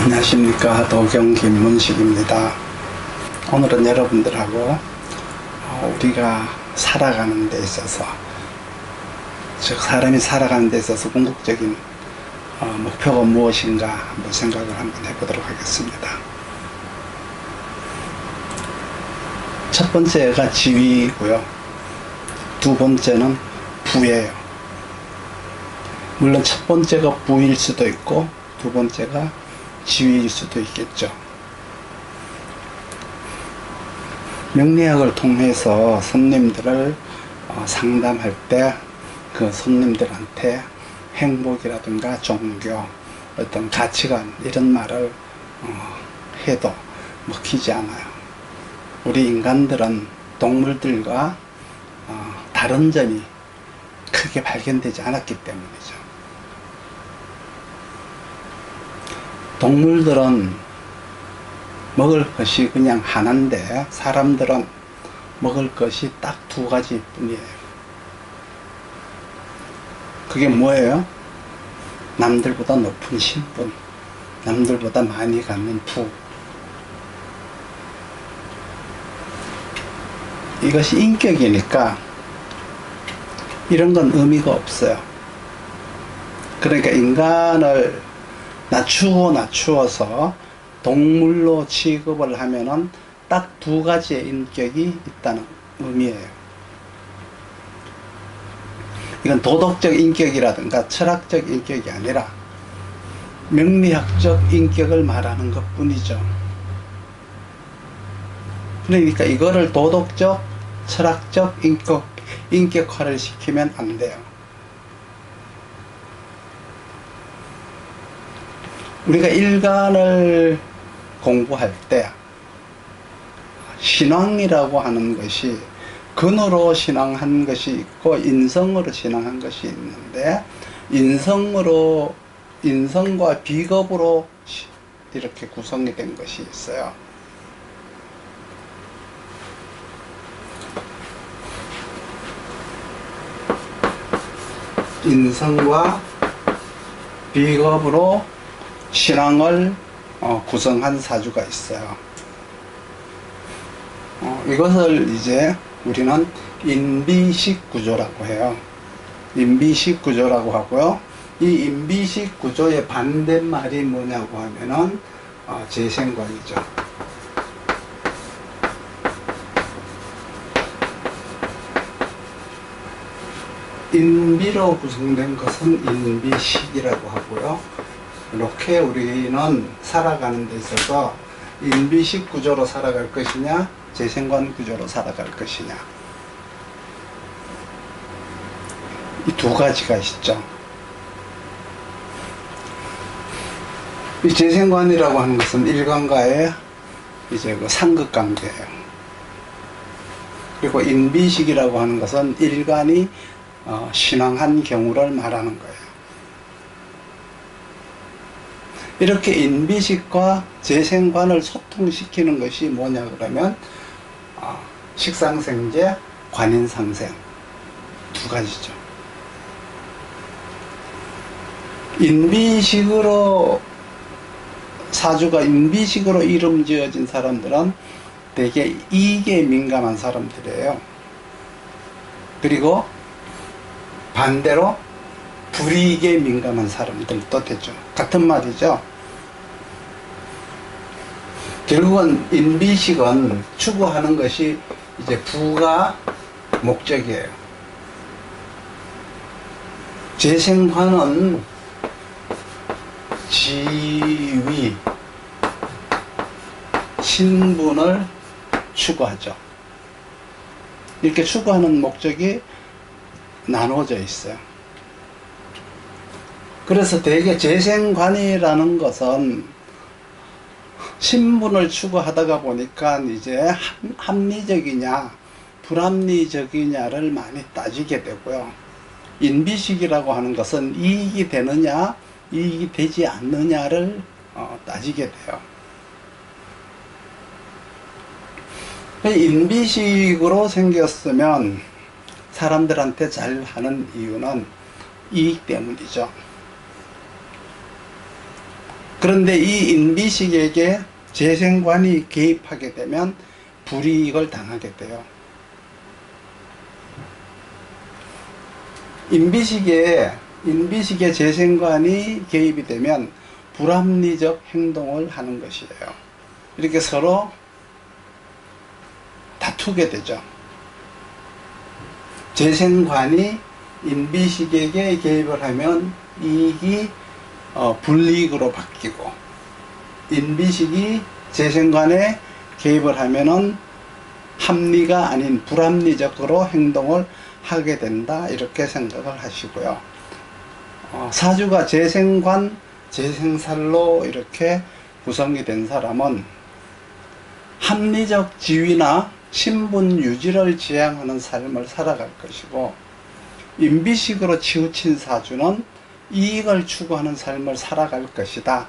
안녕하십니까. 도경 김문식입니다. 오늘은 여러분들하고 우리가 살아가는 데 있어서, 즉 사람이 살아가는 데 있어서 궁극적인 목표가 무엇인가 한번 생각을 한번 해보도록 하겠습니다. 첫 번째가 지위이고요. 두 번째는 부예요. 물론 첫 번째가 부일 수도 있고 두 번째가 지위일 수도 있겠죠. 명리학을 통해서 손님들을 상담할 때 그 손님들한테 행복이라든가 종교, 어떤 가치관 이런 말을 해도 먹히지 않아요. 우리 인간들은 동물들과 다른 점이 크게 발견되지 않았기 때문이죠. 동물들은 먹을 것이 그냥 하나인데 사람들은 먹을 것이 딱 두 가지 뿐이에요. 그게 뭐예요? 남들보다 높은 신분, 남들보다 많이 갖는 부. 이것이 인격이니까 이런 건 의미가 없어요. 그러니까 인간을 낮추어서 동물로 취급을 하면은 딱 두 가지의 인격이 있다는 의미예요. 이건 도덕적 인격이라든가 철학적 인격이 아니라 명리학적 인격을 말하는 것 뿐이죠. 그러니까 이거를 도덕적, 철학적 인격화를 시키면 안 돼요. 우리가 일간을 공부할 때 신앙이라고 하는 것이 근으로 신앙한 것이 있고 인성으로 신앙한 것이 있는데, 인성과 비겁으로 이렇게 구성이 된 것이 있어요. 인성과 비겁으로 신앙을 구성한 사주가 있어요. 이것을 이제 우리는 인비식 구조라고 해요. 인비식 구조라고 하고요. 이 인비식 구조의 반대말이 뭐냐고 하면은 재생관이죠. 인비로 구성된 것은 인비식이라고 하고요. 이렇게 우리는 살아가는 데 있어서 인비식 구조로 살아갈 것이냐, 재생관 구조로 살아갈 것이냐, 이 두 가지가 있죠. 이 재생관이라고 하는 것은 일간과의 이제 그 상극관계예요. 그리고 인비식이라고 하는 것은 일간이 신앙한 경우를 말하는 거예요. 이렇게 인비식과 재생관을 소통시키는 것이 뭐냐 그러면 식상생재, 관인상생 두 가지죠. 사주가 인비식으로 이름 지어진 사람들은 되게 이익에 민감한 사람들이에요. 그리고 반대로 불이익에 민감한 사람들도 되죠. 같은 말이죠. 결국은 인비식은 추구하는 것이 이제 부가 목적이에요. 재생관은 지위, 신분을 추구하죠. 이렇게 추구하는 목적이 나눠져 있어요. 그래서 대개 재생관이라는 것은 신분을 추구하다가 보니까 이제 합리적이냐 불합리적이냐를 많이 따지게 되고요. 인비식이라고 하는 것은 이익이 되느냐 이익이 되지 않느냐를 따지게 돼요. 인비식으로 생겼으면 사람들한테 잘 하는 이유는 이익 때문이죠. 그런데 이 인비식에게 재생관이 개입하게 되면 불이익을 당하게 돼요. 인비식에 재생관이 개입이 되면 불합리적 행동을 하는 것이에요. 이렇게 서로 다투게 되죠. 재생관이 인비식에게 개입을 하면 이익이 불이익으로 바뀌고, 인비식이 재생관에 개입을 하면은 합리가 아닌 불합리적으로 행동을 하게 된다, 이렇게 생각을 하시고요. 사주가 재생관, 재생살로 이렇게 구성이 된 사람은 합리적 지위나 신분 유지를 지향하는 삶을 살아갈 것이고, 인비식으로 치우친 사주는 이익을 추구하는 삶을 살아갈 것이다.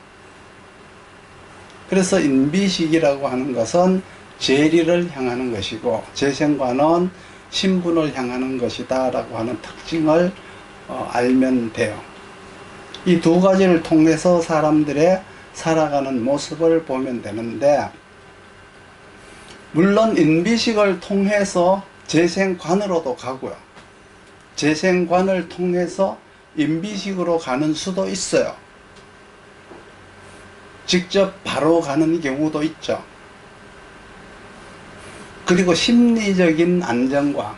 그래서 인비식이라고 하는 것은 재리를 향하는 것이고, 재생관은 신분을 향하는 것이다 라고 하는 특징을 알면 돼요. 이 두 가지를 통해서 사람들의 살아가는 모습을 보면 되는데, 물론 인비식을 통해서 재생관으로도 가고요, 재생관을 통해서 인비식으로 가는 수도 있어요. 직접 바로 가는 경우도 있죠. 그리고 심리적인 안정과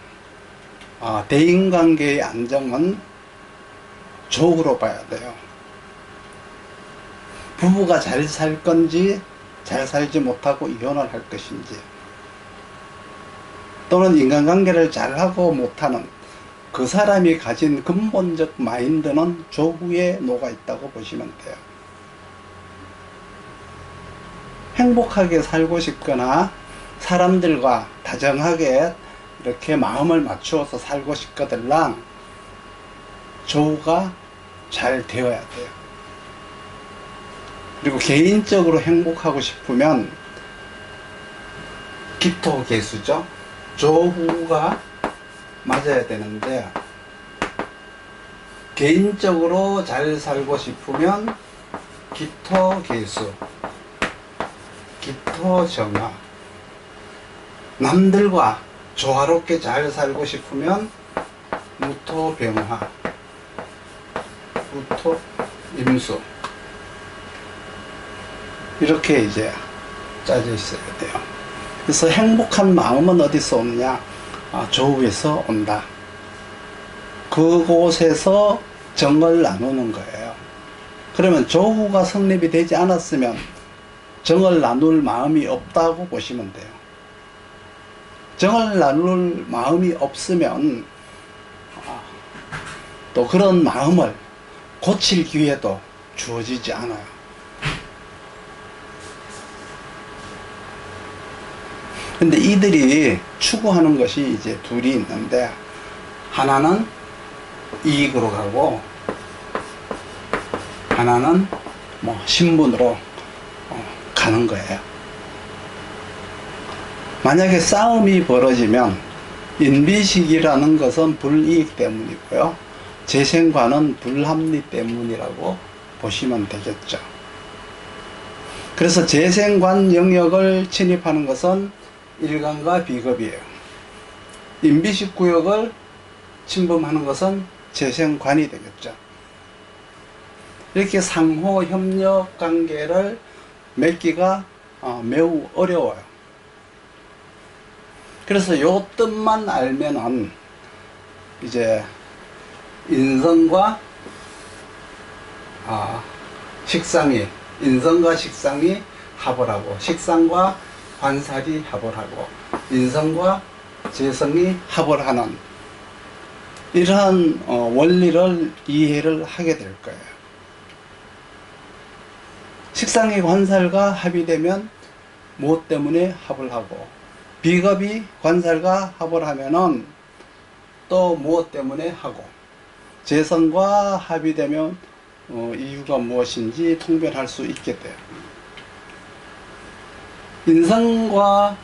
대인관계의 안정은 조으로 봐야 돼요. 부부가 잘 살 건지 잘 살지 못하고 이혼을 할 것인지, 또는 인간관계를 잘하고 못하는 그 사람이 가진 근본적 마인드는 조후에 녹아 있다고 보시면 돼요. 행복하게 살고 싶거나 사람들과 다정하게 이렇게 마음을 맞추어서 살고 싶거들랑 조후가 잘 되어야 돼요. 그리고 개인적으로 행복하고 싶으면 기토개수죠. 조후가 맞아야 되는데, 개인적으로 잘 살고 싶으면 기토개수, 기토정화, 남들과 조화롭게 잘 살고 싶으면 무토병화, 무토임수, 이렇게 이제 짜져 있어야 돼요. 그래서 행복한 마음은 어디서 오느냐? 조후에서 온다. 그곳에서 정을 나누는 거예요. 그러면 조후가 성립이 되지 않았으면 정을 나눌 마음이 없다고 보시면 돼요. 정을 나눌 마음이 없으면 또 그런 마음을 고칠 기회도 주어지지 않아요. 근데 이들이 추구하는 것이 이제 둘이 있는데, 하나는 이익으로 가고 하나는 신분으로 가는 거예요. 만약에 싸움이 벌어지면 인비식이라는 것은 불이익 때문이고요, 재생관은 불합리 때문이라고 보시면 되겠죠. 그래서 재생관 영역을 침입하는 것은 일간과 비겁이에요. 인비식 구역을 침범하는 것은 재생관이 되겠죠. 이렇게 상호 협력 관계를 맺기가 매우 어려워요. 그래서 요 뜻만 알면은 이제 인성과 식상이 합을 하고, 식상과 관살이 합을 하고, 인성과 재성이 합을 하는 이러한 원리를 이해를 하게 될 거예요. 식상이 관살과 합이 되면 무엇 때문에 합을 하고, 비겁이 관살과 합을 하면은 또 무엇 때문에 하고, 재성과 합이 되면 이유가 무엇인지 통변할 수 있게 돼요. 인성과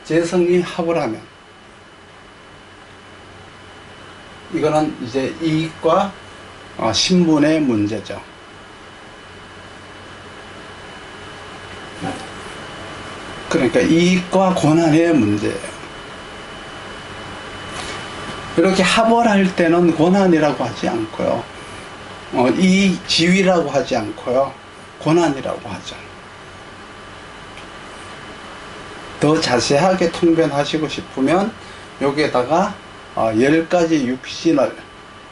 재성이 합을 하면 이거는 이제 이익과 신분의 문제죠. 그러니까 이익과 권한의 문제예요. 이렇게 합을 할 때는 권한이라고 하지 않고요. 이 지위라고 하지 않고요. 권한이라고 하죠. 더 자세하게 통변하시고 싶으면 여기에다가 10가지 육신을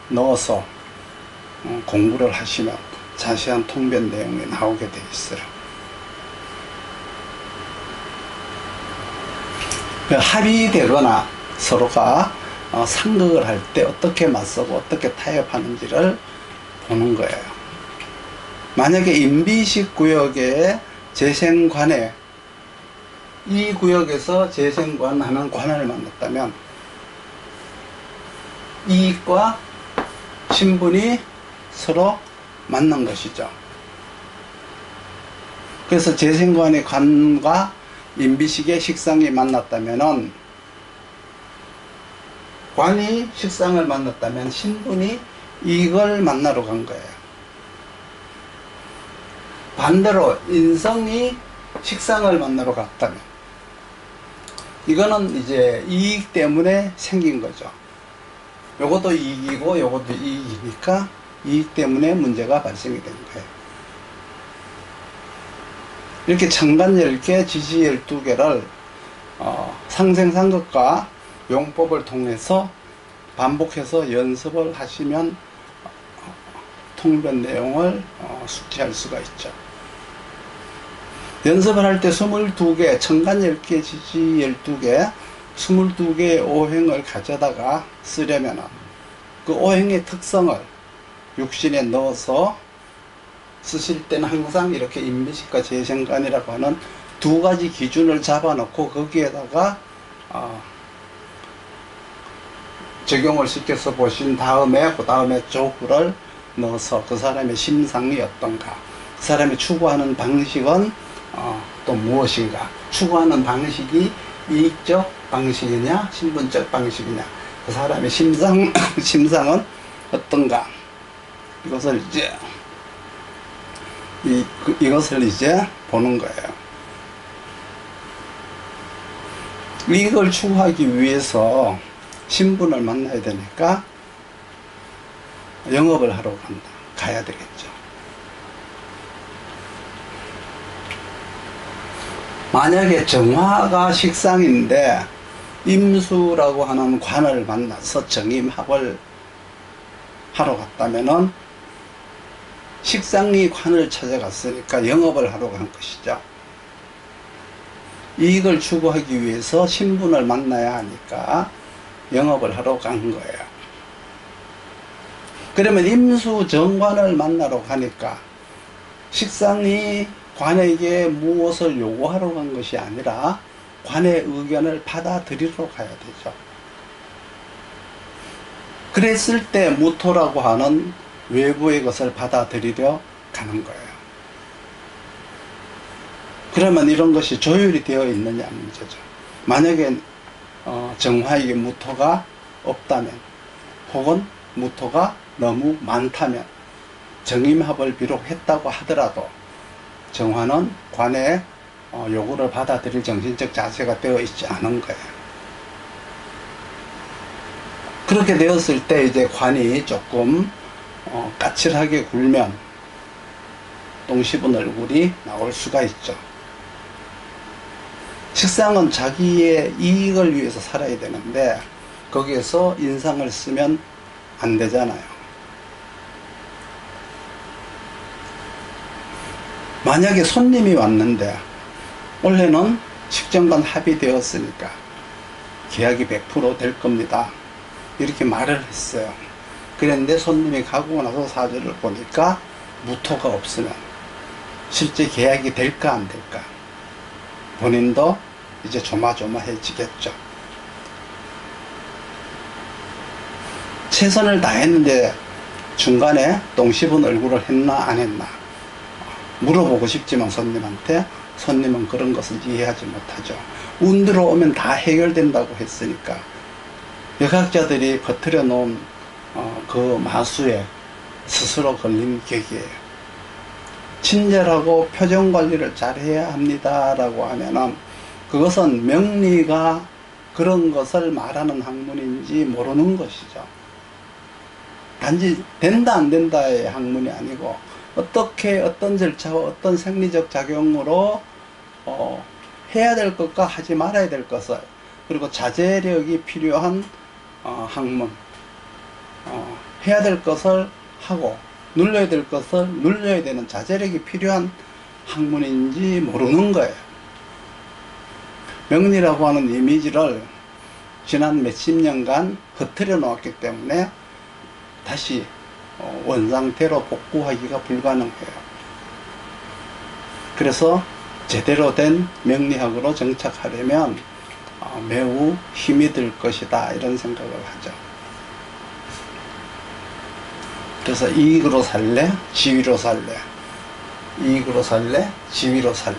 넣어서 공부를 하시면 자세한 통변 내용이 나오게 되어 있어요. 합의되거나 서로가 상극을 할 때 어떻게 맞서고 어떻게 타협하는지를 보는 거예요. 만약에 임비식 구역의 재생관에 이 구역에서 재생관하는 관을 만났다면 이익과 신분이 서로 만난 것이죠. 그래서 재생관의 관과 임비식의 식상이 만났다면은 관이 식상을 만났다면 신분이 이익을 만나러 간 거예요. 반대로 인성이 식상을 만나러 갔다면 이거는 이제 이익 때문에 생긴 거죠. 요것도 이익이고 요것도 이익이니까 이익 때문에 문제가 발생이 된 거예요. 이렇게 천간 10개, 지지 12개를 상생상극과 용법을 통해서 반복해서 연습을 하시면 통변 내용을 숙지할 수가 있죠. 연습을 할 때 22개, 천간 10개, 지지 12개, 22개의 오행을 가져다가 쓰려면 그 오행의 특성을 육신에 넣어서 쓰실 때는 항상 이렇게 임비식과 재생관이라고 하는 두 가지 기준을 잡아놓고 거기에다가 적용을 시켜서 보신 다음에 그 다음에 조구를 넣어서 그 사람의 심상이 어떤가, 그 사람이 추구하는 방식은 또 무엇인가, 추구하는 방식이 이익적 방식이냐 신분적 방식이냐, 그 사람의 심상은 어떤가, 이것을 이제 보는 거예요. 이걸 추구하기 위해서 신분을 만나야 되니까 영업을 하러 가야 되겠죠. 만약에 정화가 식상인데 임수라고 하는 관을 만나서 정임합을 하러 갔다면은 식상이 관을 찾아갔으니까 영업을 하러 간 것이죠. 이익을 추구하기 위해서 신분을 만나야 하니까 영업을 하러 간 거예요. 그러면 임수 정관을 만나러 가니까 식상이 관에게 무엇을 요구하러 간 것이 아니라 관의 의견을 받아들이러 가야 되죠. 그랬을 때 무토라고 하는 외부의 것을 받아들이려 가는 거예요. 그러면 이런 것이 조율이 되어 있느냐 문제죠. 만약에 정화에게 무토가 없다면, 혹은 무토가 너무 많다면, 정임합을 비록 했다고 하더라도 정화는 관의 요구를 받아들일 정신적 자세가 되어 있지 않은 거예요. 그렇게 되었을 때 이제 관이 조금 까칠하게 굴면 똥 씹은 얼굴이 나올 수가 있죠. 식상은 자기의 이익을 위해서 살아야 되는데 거기에서 인상을 쓰면 안 되잖아요. 만약에 손님이 왔는데 원래는 식정관 합의되었으니까 계약이 100% 될 겁니다, 이렇게 말을 했어요. 그랬는데 손님이 가고 나서 사주를 보니까 무토가 없으면 실제 계약이 될까 안 될까, 본인도 이제 조마조마해지겠죠. 최선을 다했는데 중간에 똥 씹은 얼굴을 했나 안 했나 물어보고 싶지만 손님은 그런 것을 이해하지 못하죠. 운 들어오면 다 해결된다고 했으니까. 역학자들이 퍼뜨려 놓은 그 마수에 스스로 걸린 격이에요. 친절하고 표정 관리를 잘 해야 합니다 라고 하면은 그것은 명리가 그런 것을 말하는 학문인지 모르는 것이죠. 단지 된다 안 된다의 학문이 아니고 어떻게 어떤 절차와 어떤 생리적 작용으로 해야 될 것과 하지 말아야 될 것을, 그리고 자제력이 필요한 학문, 해야 될 것을 하고 눌러야 될 것을 눌러야 되는 자제력이 필요한 학문인지 모르는 거예요. 명리라고 하는 이미지를 지난 몇십 년간 흐트려 놓았기 때문에 다시 원상태로 복구하기가 불가능해요. 그래서 제대로 된 명리학으로 정착하려면 매우 힘이 들 것이다, 이런 생각을 하죠. 그래서 이익으로 살래? 지위로 살래? 이익으로 살래? 지위로 살래?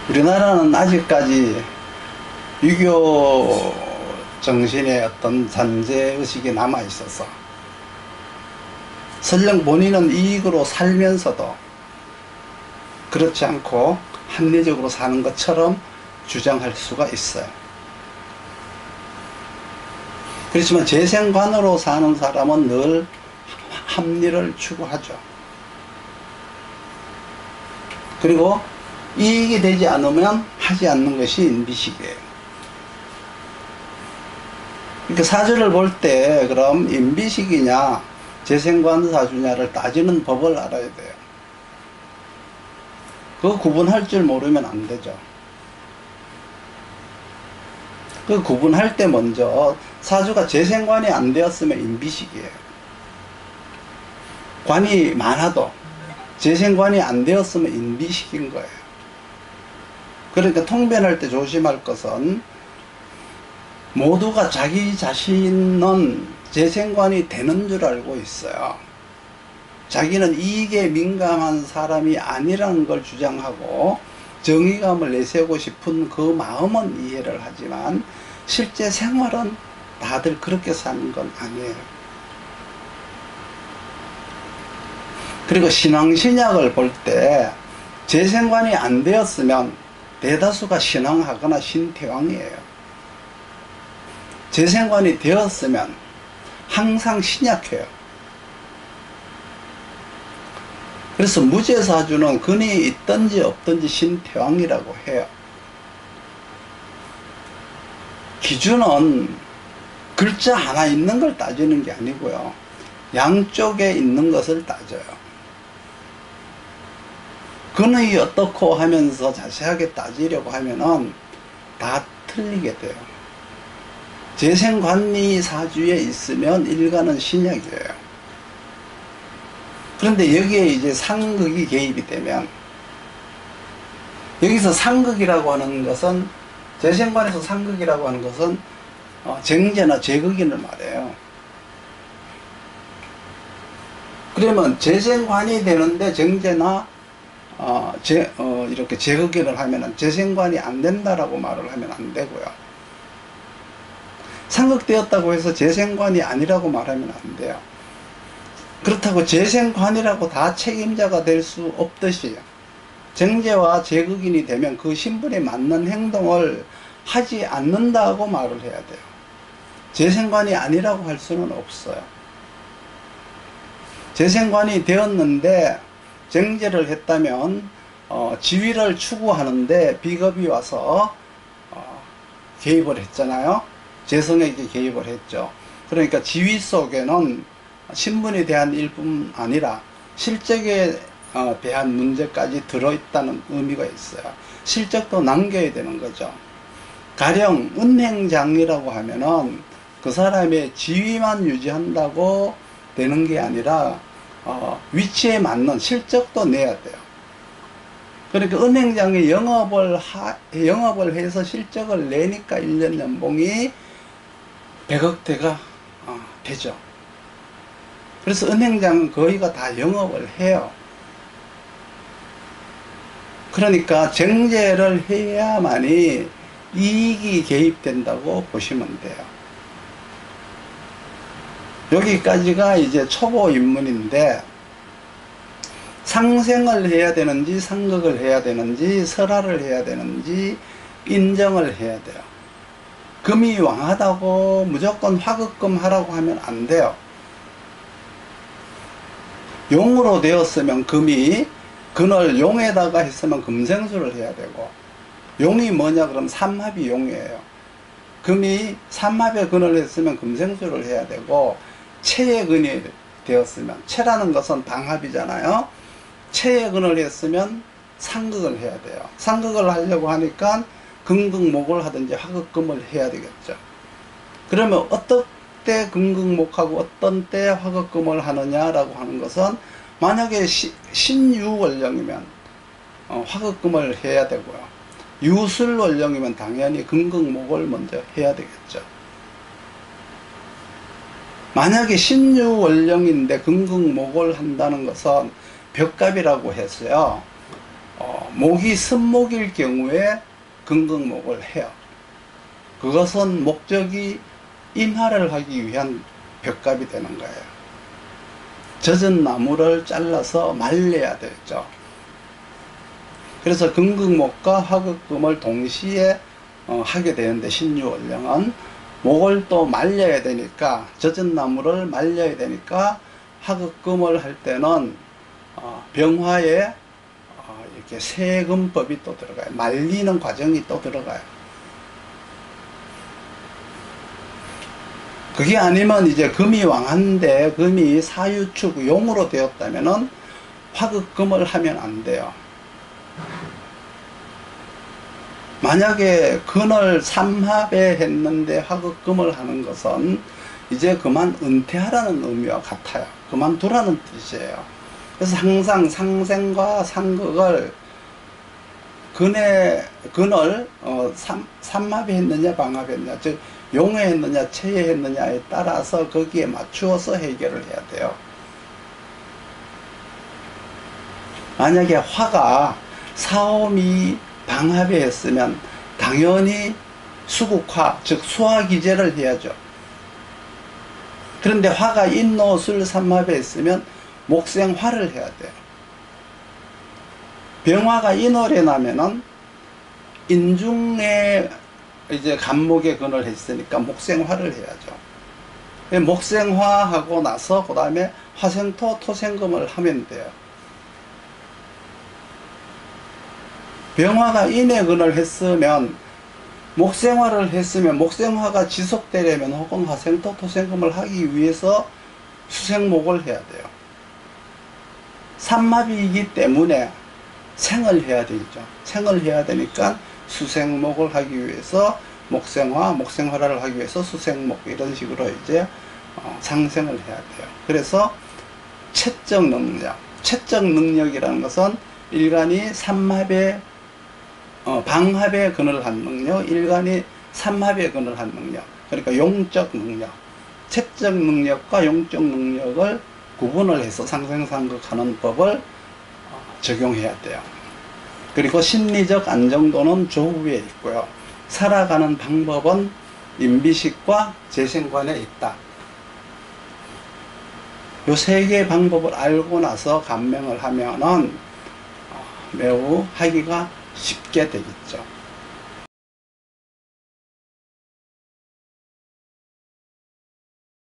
우리나라는 아직까지 유교 정신의 어떤 잔재의식이 남아있어서 설령 본인은 이익으로 살면서도 그렇지 않고 합리적으로 사는 것처럼 주장할 수가 있어요. 그렇지만 재생관으로 사는 사람은 늘 합리를 추구하죠. 그리고 이익이 되지 않으면 하지 않는 것이 인비식이에요. 그러니까 사주를 볼 때 그럼 인비식이냐 재생관 사주냐를 따지는 법을 알아야 돼요. 그거 구분할 줄 모르면 안 되죠. 그 구분할 때 먼저 사주가 재생관이 안 되었으면 인비식이에요. 관이 많아도 재생관이 안 되었으면 인비식인 거예요. 그러니까 통변할 때 조심할 것은 모두가 자기 자신은 재생관이 되는 줄 알고 있어요. 자기는 이익에 민감한 사람이 아니라는 걸 주장하고 정의감을 내세우고 싶은 그 마음은 이해를 하지만 실제 생활은 다들 그렇게 사는 건 아니에요. 그리고 신앙신약을 볼 때 재생관이 안 되었으면 대다수가 신앙하거나 신퇴왕이에요. 재생관이 되었으면 항상 신약해요. 그래서 무죄사주는 근이 있든지 없든지 신퇴왕이라고 해요. 기준은 글자 하나 있는 걸 따지는 게 아니고요, 양쪽에 있는 것을 따져요. 근이 어떻고 하면서 자세하게 따지려고 하면은 다 틀리게 돼요. 재생관이 사주에 있으면 일간은 신약이에요. 그런데 여기에 이제 상극이 개입이 되면, 여기서 상극이라고 하는 것은, 재생관에서 상극이라고 하는 것은 정제나 제극인을 말해요. 그러면 재생관이 되는데 정제나 이렇게 제극인을 하면은 재생관이 안 된다라고 말을 하면 안 되고요. 상극되었다고 해서 재생관이 아니라고 말하면 안 돼요. 그렇다고 재생관이라고 다 책임자가 될 수 없듯이 정제와 제극인이 되면 그 신분에 맞는 행동을 하지 않는다고 말을 해야 돼요. 재생관이 아니라고 할 수는 없어요. 재생관이 되었는데 정제를 했다면 지위를 추구하는데 비겁이 와서 개입을 했잖아요. 재성에게 개입을 했죠. 그러니까 지위 속에는 신분에 대한 일뿐 아니라 실적에 대한 문제까지 들어있다는 의미가 있어요. 실적도 남겨야 되는 거죠. 가령 은행장이라고 하면은 그 사람의 지위만 유지한다고 되는 게 아니라 위치에 맞는 실적도 내야 돼요. 그러니까 은행장이 영업을 해서 실적을 내니까 1년 연봉이 100억대가 되죠. 그래서 은행장은 거의가 다 영업을 해요. 그러니까 정제를 해야만이 이익이 개입된다고 보시면 돼요. 여기까지가 이제 초보 입문인데, 상생을 해야 되는지 상극을 해야 되는지 설화를 해야 되는지 인정을 해야 돼요. 금이 왕하다고 무조건 화극금 하라고 하면 안 돼요. 용으로 되었으면 금이 근을 용에다가 했으면 금생수를 해야 되고, 용이 뭐냐 그럼 삼합이 용이에요. 금이 삼합에 근을 했으면 금생수를 해야 되고, 체의 근이 되었으면, 체라는 것은 방합이잖아요. 체의 근을 했으면 상극을 해야 돼요. 상극을 하려고 하니까 금극목을 하든지 화극금을 해야 되겠죠. 그러면 어떤 때 금극목하고 어떤 때 화극금을 하느냐라고 하는 것은, 만약에 신유월령이면 화극금을 해야 되고요. 유술월령이면 당연히 금극목을 먼저 해야 되겠죠. 만약에 신유월령인데 금극목을 한다는 것은 벽갑이라고 해서요, 목이申목일 경우에 금극목을 해요. 그것은 목적이 임화를 하기 위한 벽갑이 되는 거예요. 젖은 나무를 잘라서 말려야 되죠. 그래서 금극목과 화극금을 동시에 하게 되는데, 신유월령은 목을 또 말려야 되니까, 젖은 나무를 말려야 되니까 화극금을 할 때는 병화에 이렇게 세금법이 또 들어가요. 말리는 과정이 또 들어가요. 그게 아니면 이제 금이 왕한데 금이 사유축 용으로 되었다면은 화극금을 하면 안 돼요. 만약에 근을 삼합에 했는데 화극금을 하는 것은 이제 그만 은퇴하라는 의미와 같아요. 그만두라는 뜻이에요. 그래서 항상 상생과 상극을 근을 삼합에 했느냐 방합에 했느냐, 즉 용에 했느냐 체에 했느냐에 따라서 거기에 맞추어서 해결을 해야 돼요. 만약에 화가 사오미 방합에 했으면 당연히 수국화, 즉 수화기제를 해야죠. 그런데 화가 인노술 삼합에 했으면 목생화를 해야 돼요. 병화가 인월에 나면은 인중에 이제 간목에 근을 했으니까 목생화를 해야죠. 목생화하고 나서 그 다음에 화생토, 토생금을 하면 돼요. 병화가 인에 근을 했으면, 목생화를 했으면 목생화가 지속되려면 혹은 화생토, 토생금을 하기 위해서 수생목을 해야 돼요. 삼합이기 때문에 생을 해야 되겠죠. 생을 해야 되니까 수생목을 하기 위해서 목생화, 목생화를 하기 위해서 수생목, 이런 식으로 이제 상생을 해야 돼요. 그래서 채적 능력, 채적 능력이라는 것은 일간이 삼합에 방합에 근을 한 능력, 일간이 삼합에 근을 한 능력, 그러니까 용적 능력, 채적 능력과 용적 능력을 구분을 해서 상생상극하는 법을 적용해야 돼요. 그리고 심리적 안정도는 조후에 있고요. 살아가는 방법은 임비식과 재생관에 있다. 요 세 개의 방법을 알고 나서 감명을 하면은 매우 하기가 쉽게 되겠죠.